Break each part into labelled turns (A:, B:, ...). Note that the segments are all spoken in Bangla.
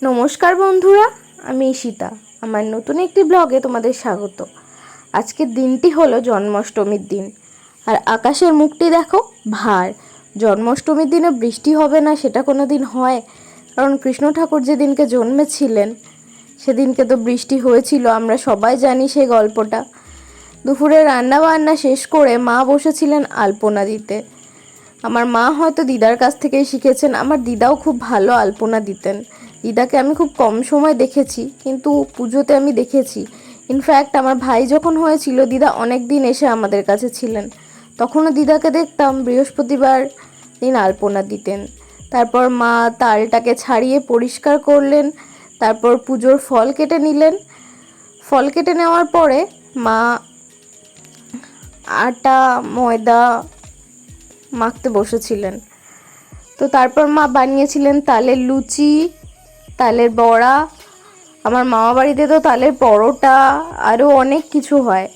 A: নমস্কার বন্ধুরা, আমি ঈশিতা। আমার নতুন একটি ব্লগে তোমাদের স্বাগত। আজকের দিনটি হলো জন্মাষ্টমীর দিন, আর আকাশের মুখটি দেখো ভার। জন্মাষ্টমীর দিনে বৃষ্টি হবে না সেটা কোনো দিন হয়? কারণ কৃষ্ণ ঠাকুর যেদিনকে জন্মেছিলেন সেদিনকে তো বৃষ্টি হয়েছিল, আমরা সবাই জানি সেই গল্পটা। দুপুরে রান্না বান্না শেষ করে মা বসেছিলেন আলপনা দিতে। আমার মা হয়তো দিদার কাছ থেকেই শিখেছেন। আমার দিদাও খুব ভালো আলপনা দিতেন। দিদাকে আমি খুব কম সময় দেখেছি, কিন্তু পুজোতে আমি দেখেছি। ইনফ্যাক্ট আমার ভাই যখন হয়েছিল, দিদা অনেক দিন এসে আমাদের কাছে ছিলেন। তখনও দিদাকে দেখতাম বৃহস্পতিবার দিন আলপনা দিতেন। তারপর মা তালটাকে ছাড়িয়ে পরিষ্কার করলেন, তারপর পুজোর ফল কেটে নিলেন। ফল কেটে নেওয়ার পরে মা আটা ময়দা মাখতে বসেছিলেন। তো তারপর মা বানিয়েছিলেন তালের লুচি, তালের বড়া। আমার মামা বাড়িতে তো তালের পরোটা, আরও অনেক কিছু হয়।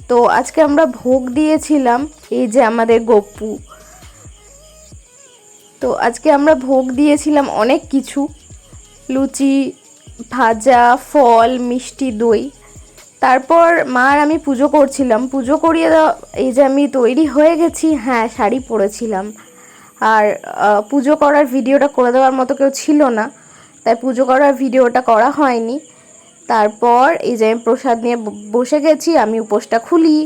A: তো আজকে আমরা ভোগ দিয়েছিলাম এই যে আমাদের গপ্পু। তো আজকে আমরা ভোগ দিয়েছিলাম অনেক কিছু, লুচি, ভাজা, ফল, মিষ্টি, দই। তারপর মা আর আমি পুজো করছিলাম। পুজো করিয়ে এই যে আমি তৈরি হয়ে গেছি। হ্যাঁ, শাড়ি পরেছিলাম। আর পুজো করার ভিডিওটা করে দেওয়ার মতো কেউ ছিল না, তাই পুজো করার ভিডিওটা করা হয়নি। তারপর এই যে আমি প্রসাদ নিয়ে বসে গেছি, আমি উপোসটা খুলি।